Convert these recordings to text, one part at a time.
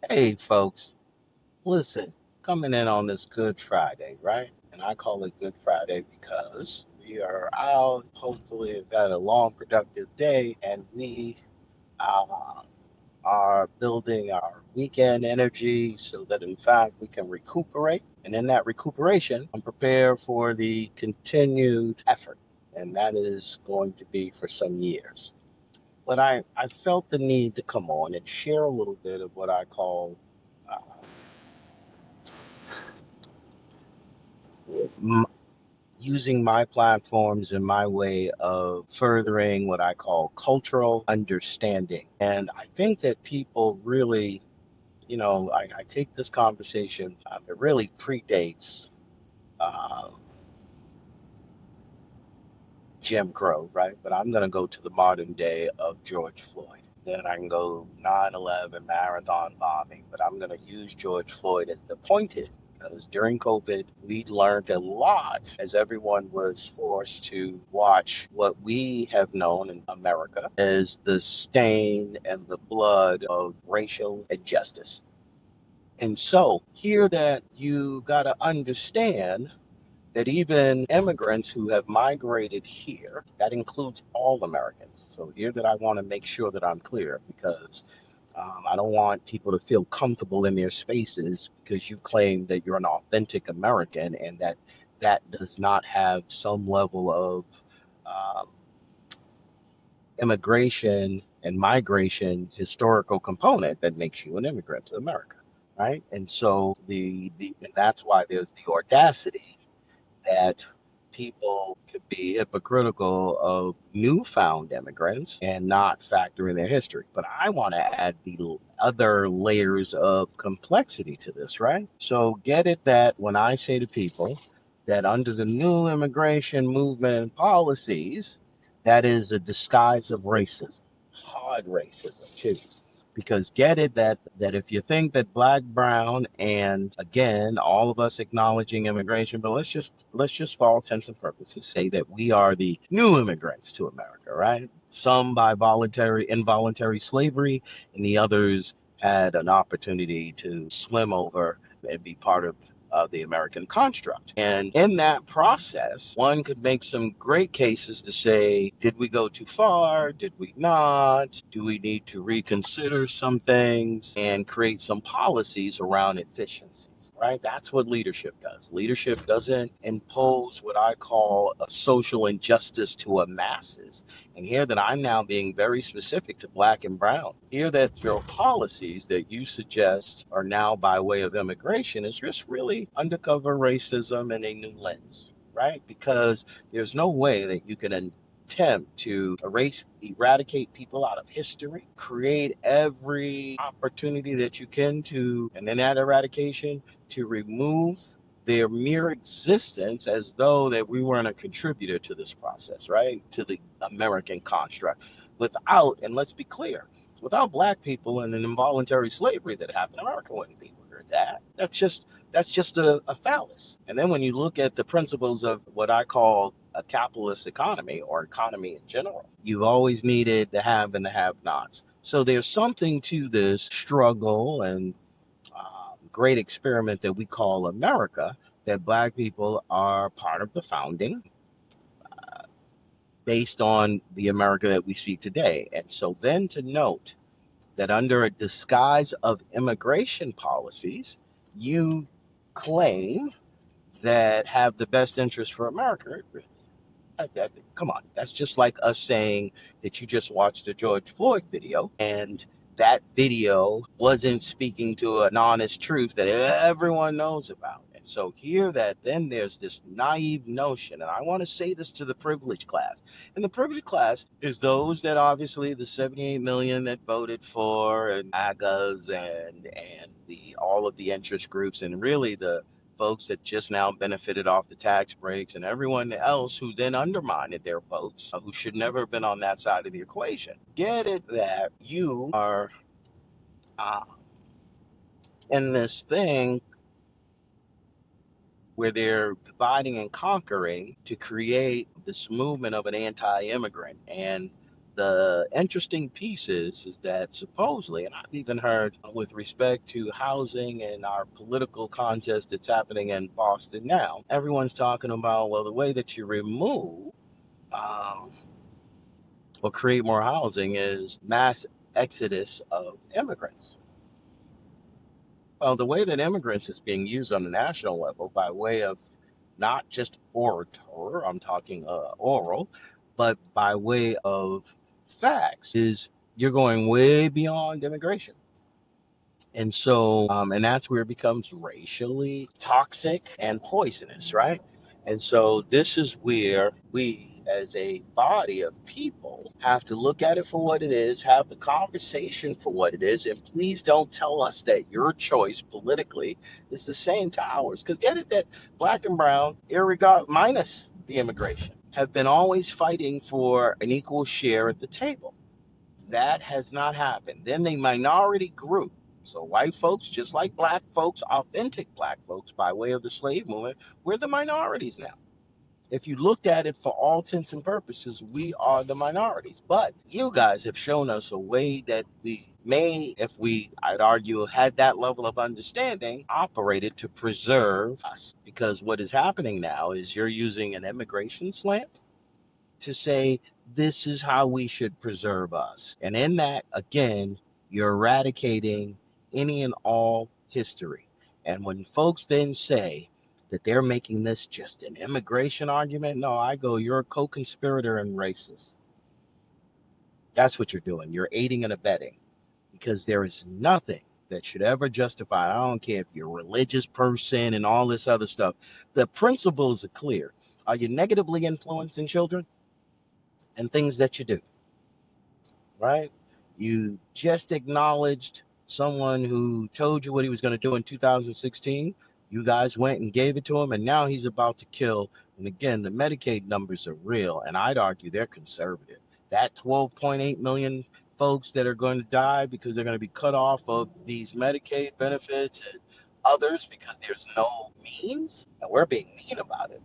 Hey, folks, listen, coming in on this Good Friday, right? And I call it Good Friday because we are out. Hopefully, have had a long, productive day, and we uh, are building our weekend energy so that, in fact, we can recuperate. And in that recuperation, I'm prepared for the continued effort, and that is going to be for some years. But I felt the need to come on and share a little bit of what I call. Uh, m- Using my platforms and my way of furthering what I call cultural understanding. And I think that people really, I take this conversation, it really predates um, Jim Crow, right? But I'm going to go to the modern day of George Floyd. Then I can go 9/11 marathon bombing, but I'm going to use George Floyd as the pointed because during COVID, we learned a lot as everyone was forced to watch what we have known in America as the stain and the blood of racial injustice. And so, here that you got to understand that even immigrants who have migrated here, that includes all Americans. So here that I want to make sure that I'm clear because I don't want people to feel comfortable in their spaces because you claim that you're an authentic American and that does not have some level of um, immigration and migration historical component that makes you an immigrant to America, right? And so and that's why there's the audacity that people could be hypocritical of newfound immigrants and not factor in their history. But I want to add the other layers of complexity to this, right? So get it that when I say to people that under the new immigration movement and policies, that is a disguise of racism, hard racism too, because get it that if you think that black, brown, and again all of us acknowledging immigration, but let's just for all intents and purposes say that we are the new immigrants to America, right? Some by voluntary involuntary slavery, and the others had an opportunity to swim over and be part of the American construct. And in that process, one could make some great cases to say, did we go too far? Did we not? Do we need to reconsider some things and create some policies around efficiencies? Right? That's what leadership does. Leadership doesn't impose what I call a social injustice to a masses. And here that I'm now being very specific to black and brown. Here that your policies that you suggest are now by way of immigration is just really undercover racism in a new lens, right? Because there's no way that you can attempt to eradicate people out of history, create every opportunity that you can to, and then that eradication to remove their mere existence as though that we weren't a contributor to this process, right? To the American construct. Without, and let's be clear, without black people and an involuntary slavery that happened, America wouldn't be where it's at. That's just a phallus. And then when you look at the principles of what I call a capitalist economy or economy in general, you've always needed the have and the have nots. So there's something to this struggle and great experiment that we call America, that black people are part of the founding based on the America that we see today. And so then to note that under a disguise of immigration policies, you claim that have the best interest for America. Come on, that's just like us saying that you just watched a George Floyd video and that video wasn't speaking to an honest truth that everyone knows about. And so here that then there's this naive notion, and I want to say this to the privileged class. And the privileged class is those that obviously the 78 million that voted for and AGAs and the all of the interest groups and really the folks that just now benefited off the tax breaks and everyone else who then undermined their votes, who should never have been on that side of the equation. Get it that you are uh, in this thing where they're dividing and conquering to create this movement of an anti-immigrant. And The interesting piece is that supposedly, and I've even heard with respect to housing and our political contest that's happening in Boston now, everyone's talking about, well, the way that you remove um, or create more housing is mass exodus of immigrants. Well, the way that immigrants is being used on the national level by way of not just orator, I'm talking oral, but by way of facts, is you're going way beyond immigration. And so, and that's where it becomes racially toxic and poisonous, right? And so, this is where we, as a body of people, have to look at it for what it is, have the conversation for what it is, and please don't tell us that your choice politically is the same to ours. Because get it that black and brown, irregard minus the immigration, have been always fighting for an equal share at the table. That has not happened. Then the minority group, so white folks, just like black folks, authentic black folks by way of the slave movement, we're the minorities now. If you looked at it for all intents and purposes, we are the minorities. But you guys have shown us a way that we may, if we, I'd argue, had that level of understanding, operated to preserve us. Because what is happening now is you're using an immigration slant to say this is how we should preserve us. And in that, again, you're eradicating any and all history. And when folks then say that they're making this just an immigration argument, no, I go, you're a co conspirator and racist. That's what you're doing. You're aiding and abetting because there is nothing that should ever justify. I don't care if you're a religious person and all this other stuff. The principles are clear. Are you negatively influencing children and things that you do? Right? You just acknowledged someone who told you what he was going to do in 2016. You guys went and gave it to him, and now he's about to kill. And again, the Medicaid numbers are real, and I'd argue they're conservative. That 12.8 million folks that are going to die because they're going to be cut off of these Medicaid benefits and others because there's no means, and we're being mean about it.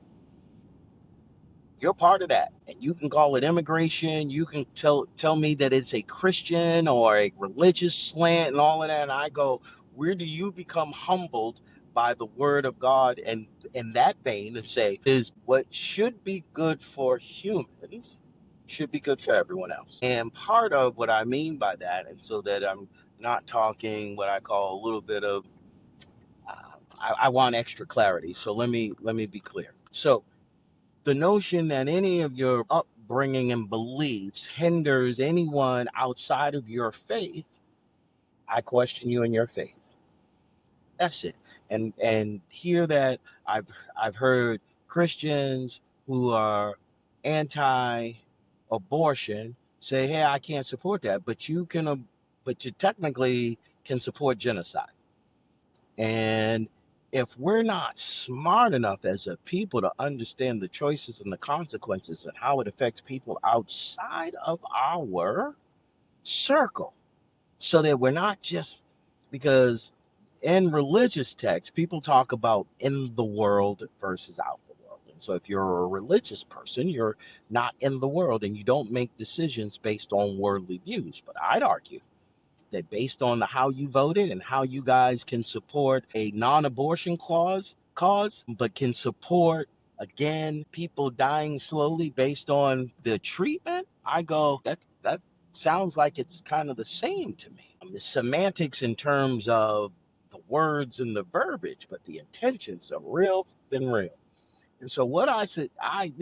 You're part of that, and you can call it immigration. You can tell me that it's a Christian or a religious slant and all of that. And I go, where do you become humbled by the word of God? And in that vein, and say is what should be good for humans should be good for everyone else. And part of what I mean by that, and so that I'm not talking what I call a little bit of, uh, I want extra clarity. So let me be clear. So the notion that any of your upbringing and beliefs hinders anyone outside of your faith, I question you in your faith. That's it. And hear that I've heard Christians who are anti-abortion say, "Hey, I can't support that," but but you technically can support genocide. And if we're not smart enough as a people to understand the choices and the consequences and how it affects people outside of our circle, so that we're not just because in religious texts, people talk about in the world versus out the world. And so if you're a religious person, you're not in the world and you don't make decisions based on worldly views. But I'd argue that based on how you voted and how you guys can support a non-abortion cause, but can support again people dying slowly based on the treatment, I go that sounds like it's kind of the same to me. The semantics in terms of the words and the verbiage, but the intentions are real than real. And so what I said, I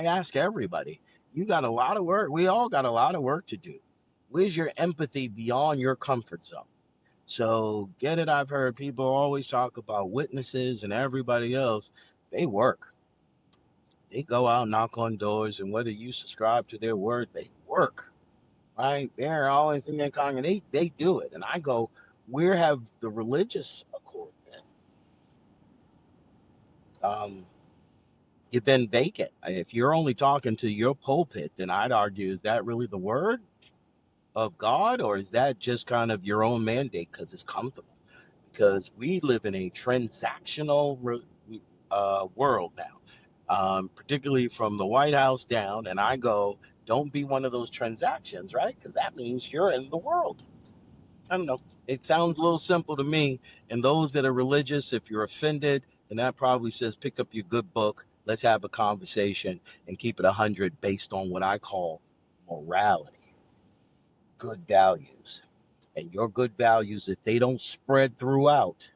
ask everybody, you got a lot of work. We all got a lot of work to do. Where's your empathy beyond your comfort zone? So get it. I've heard people always talk about witnesses and everybody else. They work. They go out, knock on doors, and whether you subscribe to their word, they work. Right? They're always in their congregation. They do it. And I go, where have the religious accord been? You've been vacant. If you're only talking to your pulpit, then I'd argue, is that really the word of God, or is that just kind of your own mandate because it's comfortable? Because we live in a transactional world now, particularly from the White House down. And I go, Don't be one of those transactions, right? Because that means you're in the world. I don't know. It sounds a little simple to me. And those that are religious, if you're offended, then that probably says pick up your good book. Let's have a conversation and keep it 100 based on what I call morality, good values. And your good values, if they don't spread throughout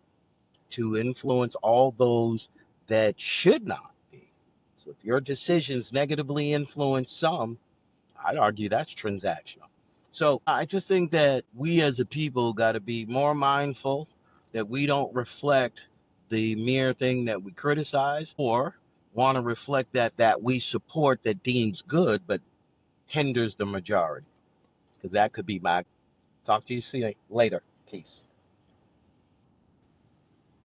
to influence all those that should not be. So if your decisions negatively influence some, I'd argue that's transactional. So I just think that we as a people got to be more mindful that we don't reflect the mere thing that we criticize or want to reflect that we support that deems good but hinders the majority, because that could be my talk to you see you later. Peace.